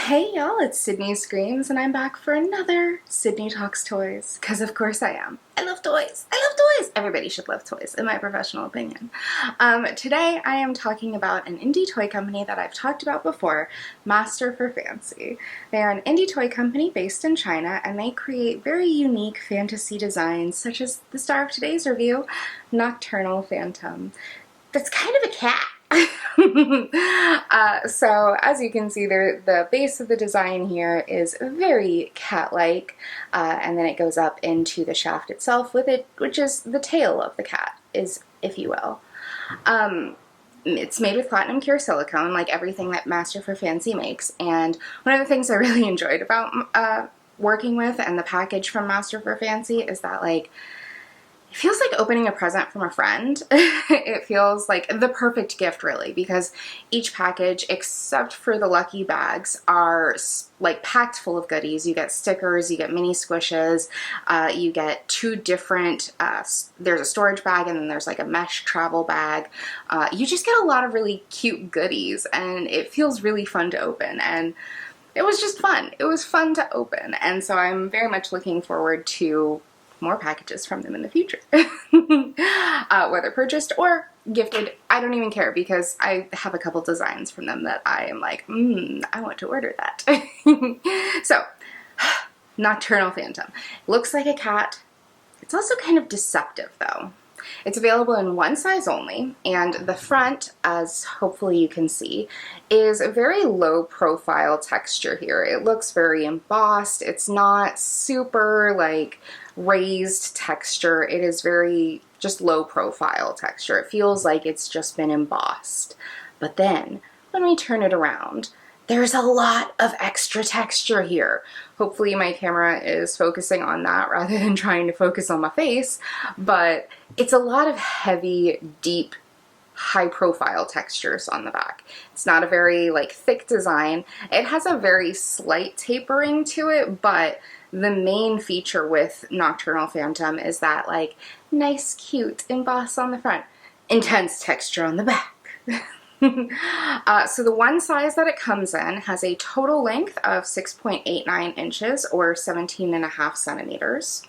Hey y'all, it's Sydney Screams and I'm back for another Sydney Talks Toys, because of course I am. I love toys! I love toys! Everybody should love toys, in my professional opinion. Today I am talking about an indie toy company that I've talked about before, Master4Fancy. They are an indie toy company based in China and they create very unique fantasy designs such as the star of today's review, Nocturnal Phantom. That's kind of a cat. So as you can see there, the base of the design here is very cat-like, and then it goes up into the shaft itself with it, which is the tail of the cat, if you will. It's made with platinum pure silicone, like everything that Master4Fancy makes, and one of the things I really enjoyed about working with and the package from Master4Fancy is that, like, it feels like opening a present from a friend. It feels like the perfect gift, really, because each package, except for the lucky bags, are like packed full of goodies. You get stickers, you get mini squishes, you get two different, there's a storage bag and then there's like a mesh travel bag. You just get a lot of really cute goodies and it feels really fun to open, and it was just fun. It was fun to open, and so I'm very much looking forward to more packages from them in the future. Whether purchased or gifted, I don't even care, because I have a couple designs from them that I am like, I want to order that. So, Nocturnal Phantom. Looks like a cat. It's also kind of deceptive though. It's available in one size only, and the front, as hopefully you can see, is a very low profile texture here. It looks very embossed. It's not super like raised texture. It is very just low profile texture. It feels like it's just been embossed. But then when we turn it around, there's a lot of extra texture here. Hopefully my camera is focusing on that rather than trying to focus on my face, but it's a lot of heavy, deep, high profile textures on the back. It's not a very like thick design. It has a very slight tapering to it, but the main feature with Nocturnal Phantom is that like nice, cute emboss on the front, intense texture on the back. So the one size that it comes in has a total length of 6.89 inches or 17.5 centimeters,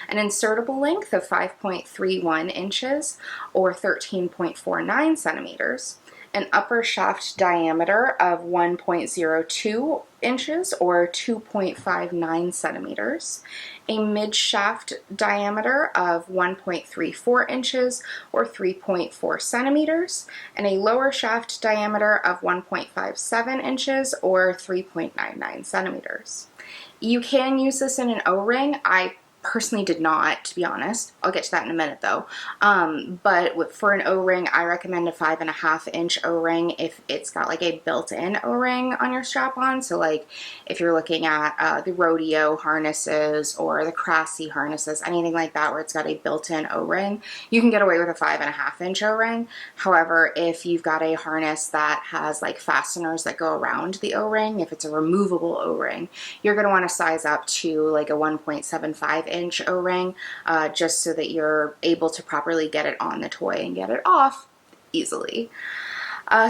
an insertable length of 5.31 inches or 13.49 centimeters, an upper shaft diameter of 1.02 inches or 2.59 centimeters, a mid shaft diameter of 1.34 inches or 3.4 centimeters, and a lower shaft diameter of 1.57 inches or 3.99 centimeters. You can use this in an O-ring. I personally did not, to be honest. I'll get to that in a minute though. But for an O-ring, I recommend a 5.5 inch O-ring if it's got like a built-in O-ring on your strap-on. So like if you're looking at the rodeo harnesses or the Crassy harnesses, anything like that where it's got a built-in O-ring, you can get away with a 5.5 inch O-ring. However, if you've got a harness that has like fasteners that go around the O-ring, if it's a removable O-ring, you're going to want to size up to like a 1.75 inch O-ring, just so that you're able to properly get it on the toy and get it off easily.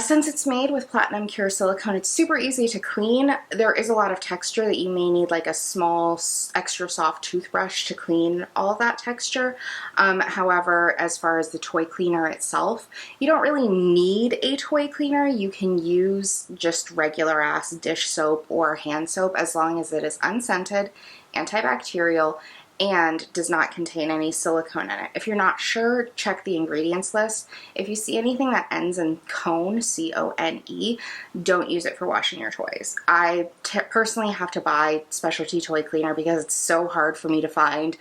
Since it's made with platinum pure silicone, it's super easy to clean. There is a lot of texture that you may need like a small extra soft toothbrush to clean all of that texture. However, as far as the toy cleaner itself, you don't really need a toy cleaner. You can use just regular ass dish soap or hand soap as long as it is unscented, antibacterial, and does not contain any silicone in it. If you're not sure, check the ingredients list. If you see anything that ends in cone, C-O-N-E, don't use it for washing your toys. I personally have to buy specialty toy cleaner because it's so hard for me to find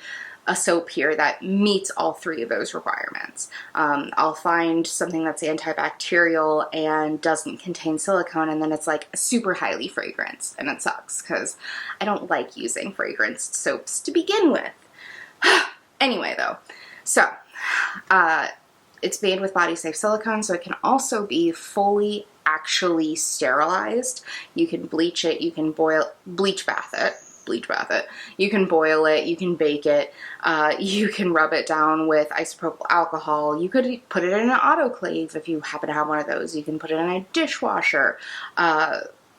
a soap here that meets all three of those requirements. I'll find something that's antibacterial and doesn't contain silicone, and then it's like super highly fragranced, and it sucks because I don't like using fragranced soaps to begin with. Anyway though, so it's made with body safe silicone, so it can also be fully actually sterilized. You can bleach it, you can bleach bath it, you can boil it, you can bake it, you can rub it down with isopropyl alcohol, you could put it in an autoclave if you happen to have one of those, you can put it in a dishwasher.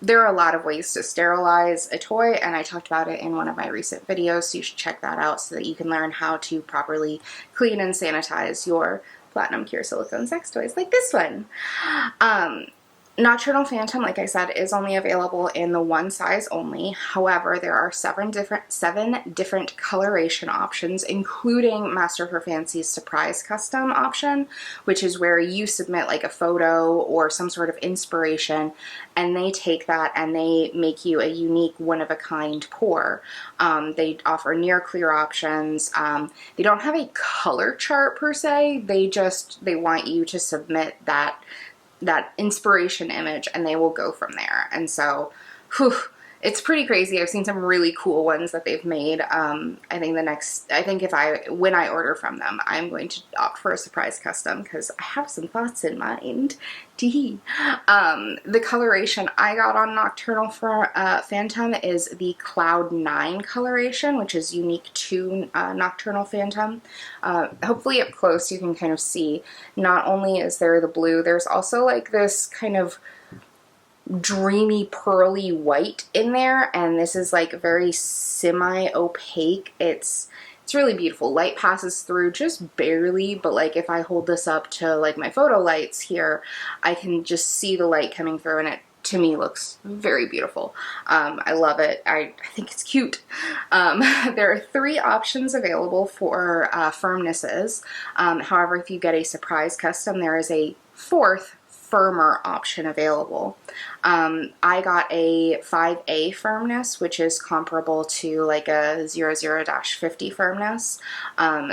there are a lot of ways to sterilize a toy, and I talked about it in one of my recent videos, so you should check that out so that you can learn how to properly clean and sanitize your platinum pure silicone sex toys like this one. Nocturnal Phantom, like I said, is only available in the one size only. However, there are seven different coloration options, including Master4Fancy's surprise custom option, which is where you submit like a photo or some sort of inspiration, and they take that and they make you a unique one-of-a-kind pour. They offer near clear options. They don't have a color chart per se. They want you to submit that inspiration image and they will go from there. And so, whew, it's pretty crazy. I've seen some really cool ones that they've made. I think when I order from them, I'm going to opt for a surprise custom because I have some thoughts in mind. The coloration I got on Nocturnal Phantom is the Cloud 9 coloration, which is unique to Nocturnal Phantom. Hopefully up close you can kind of see, not only is there the blue, there's also like this kind of dreamy pearly white in there, and this is like very semi-opaque. It's really beautiful. Light passes through just barely, but like if I hold this up to like my photo lights here, I can just see the light coming through, and it to me looks very beautiful. I love it. I think it's cute. There are 3 options available for firmnesses. However, if you get a surprise custom, there is a 4th firmer option available. I got a 5A firmness, which is comparable to like a 00-50 firmness.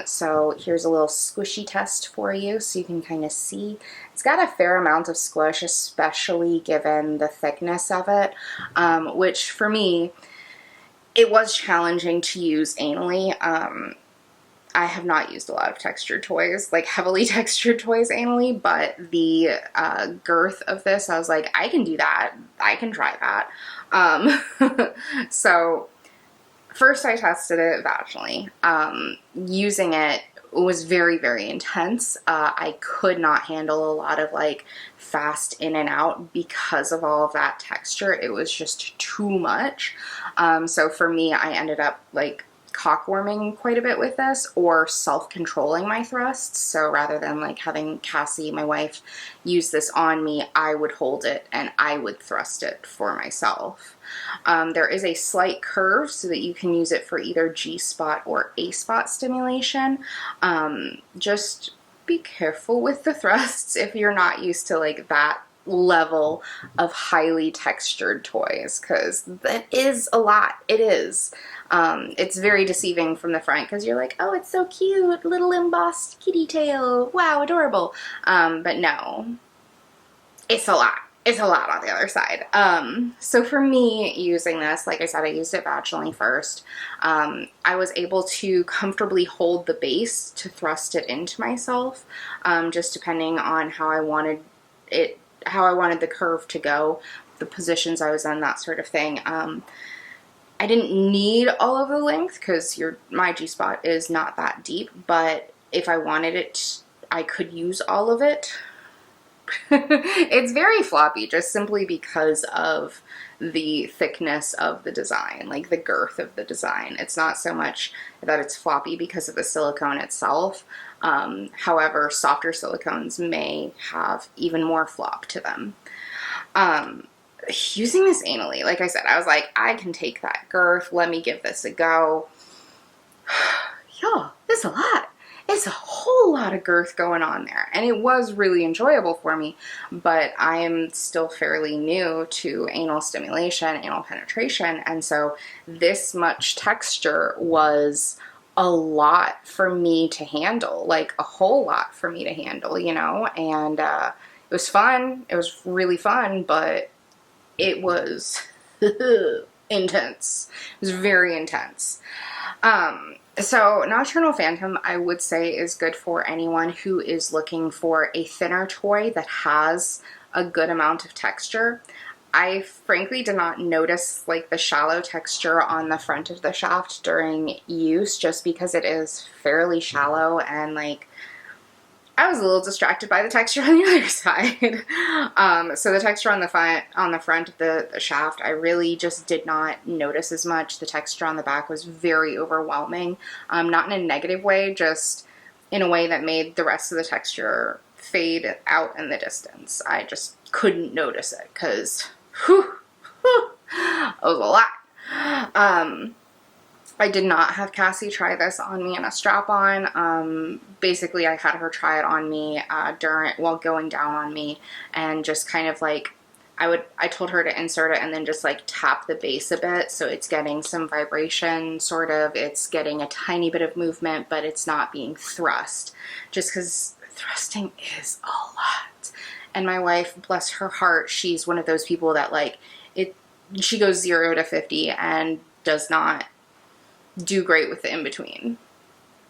So here's a little squishy test for you so you can kind of see. It's got a fair amount of squish, especially given the thickness of it, which for me, it was challenging to use anally. I have not used a lot of textured toys, like heavily textured toys anally, but the girth of this, I was like, I can do that. I can try that. So first I tested it vaginally. Using it was very, very intense. I could not handle a lot of like fast in and out because of all of that texture. It was just too much. So for me, I ended up like cock-warming quite a bit with this, or self-controlling my thrusts. So rather than like having Cassie, my wife, use this on me, I would hold it and I would thrust it for myself. There is a slight curve so that you can use it for either G-spot or A-spot stimulation. Just be careful with the thrusts if you're not used to like that level of highly textured toys, because that is a lot. It is. It's very deceiving from the front because you're like, oh, it's so cute, little embossed kitty tail, wow, adorable. But no, it's a lot. It's a lot on the other side. So for me, using this, like I said, I used it vaginally first. I was able to comfortably hold the base to thrust it into myself, just depending on how I wanted the curve to go, the positions I was in, that sort of thing. I didn't need all of the length because my G-spot is not that deep, but if I wanted it, I could use all of it. It's very floppy just simply because of the thickness of the design, like the girth of the design. It's not so much that it's floppy because of the silicone itself. However, softer silicones may have even more flop to them. Using this anally, like I said, I was like, I can take that girth. Let me give this a go. Yeah, it's a lot. It's a whole lot of girth going on there. And it was really enjoyable for me, but I am still fairly new to anal stimulation, anal penetration, and so this much texture was a lot for me to handle, like a whole lot for me to handle, you know, and it was fun. It was really fun, but it was intense. It was very intense. So Nocturnal Phantom, I would say, is good for anyone who is looking for a thinner toy that has a good amount of texture. I frankly did not notice like the shallow texture on the front of the shaft during use, just because it is fairly shallow, and like I was a little distracted by the texture on the other side. So the texture on the front of the shaft, I really just did not notice as much. The texture on the back was very overwhelming. Not in a negative way, just in a way that made the rest of the texture fade out in the distance. I just couldn't notice it because, it was a lot. I did not have Cassie try this on me in a strap-on. Basically, I had her try it on me while going down on me, and just kind of like, I told her to insert it and then just like tap the base a bit so it's getting some vibration, sort of. It's getting a tiny bit of movement, but it's not being thrust, just because thrusting is a lot. And my wife, bless her heart, she's one of those people that like, she goes 0 to 50 and does not do great with the in-between,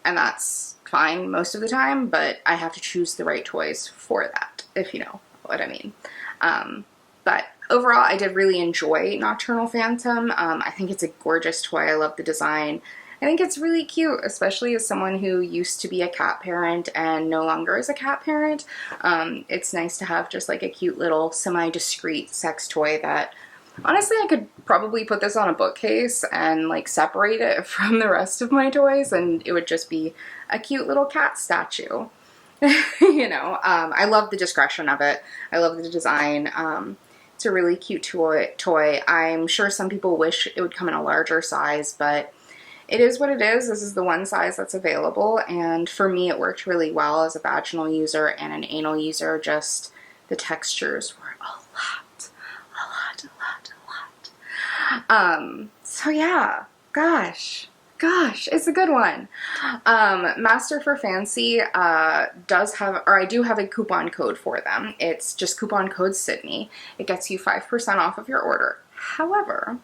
and that's fine most of the time, but I have to choose the right toys for that, if you know what I mean. But overall, I did really enjoy Nocturnal Phantom. I think it's a gorgeous toy. I love the design. I think it's really cute, especially as someone who used to be a cat parent and no longer is a cat parent. It's nice to have just like a cute little semi-discreet sex toy that, honestly, I could probably put this on a bookcase and like separate it from the rest of my toys, and it would just be a cute little cat statue. You know, I love the discretion of it. I love the design. It's a really cute toy. I'm sure some people wish it would come in a larger size, but it is what it is. This is the one size that's available, and for me it worked really well as a vaginal user and an anal user. Just the textures were a lot. So yeah, gosh, it's a good one. Master4Fancy does have, or I do have a coupon code for them. It's just coupon code Sydney. It gets you 5% off of your order. However,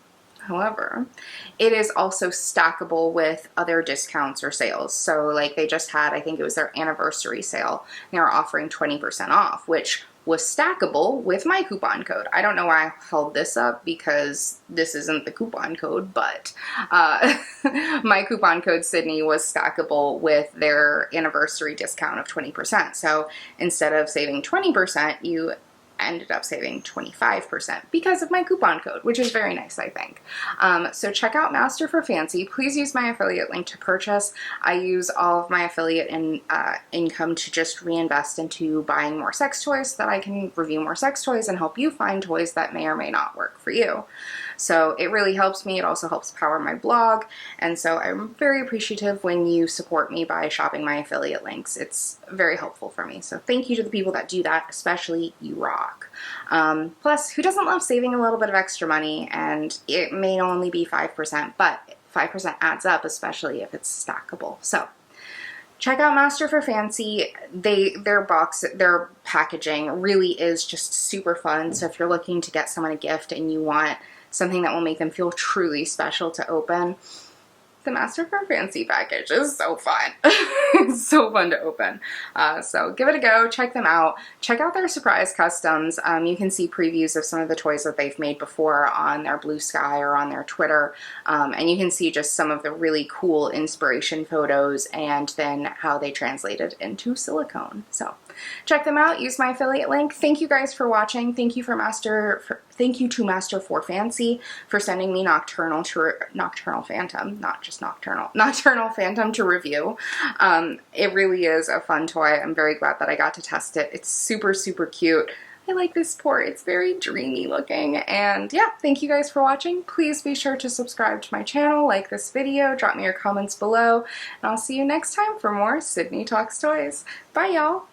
it is also stackable with other discounts or sales. So like they just had, I think it was their anniversary sale, and they were offering 20% off, which was stackable with my coupon code. I don't know why I held this up because this isn't the coupon code, but my coupon code Sydney was stackable with their anniversary discount of 20%. So instead of saving 20%, you ended up saving 25% because of my coupon code, which is very nice, I think. So check out Master4Fancy. Please use my affiliate link to purchase. I use all of my affiliate income to just reinvest into buying more sex toys so that I can review more sex toys and help you find toys that may or may not work for you. So it really helps me. It also helps power my blog, and so I'm very appreciative when you support me by shopping my affiliate links. It's very helpful for me. So thank you to the people that do that, especially you rock. Plus, who doesn't love saving a little bit of extra money? And it may only be 5%, but 5% adds up, especially if it's stackable. So check out Master4Fancy. Their packaging really is just super fun. So if you're looking to get someone a gift and you want something that will make them feel truly special to open, the Master4Fancy package is so fun. It's so fun to open. So give it a go. Check them out. Check out their surprise customs. You can see previews of some of the toys that they've made before on their Blue Sky or on their Twitter. And you can see just some of the really cool inspiration photos and then how they translated into silicone. So check them out. Use my affiliate link. Thank you guys for watching. Thank you to Master4Fancy for sending me Nocturnal Phantom, not just Nocturnal Phantom to review. It really is a fun toy. I'm very glad that I got to test it. It's super, super cute. I like this port. It's very dreamy looking. And yeah, thank you guys for watching. Please be sure to subscribe to my channel, like this video, drop me your comments below, and I'll see you next time for more Sydney Talks Toys. Bye, y'all.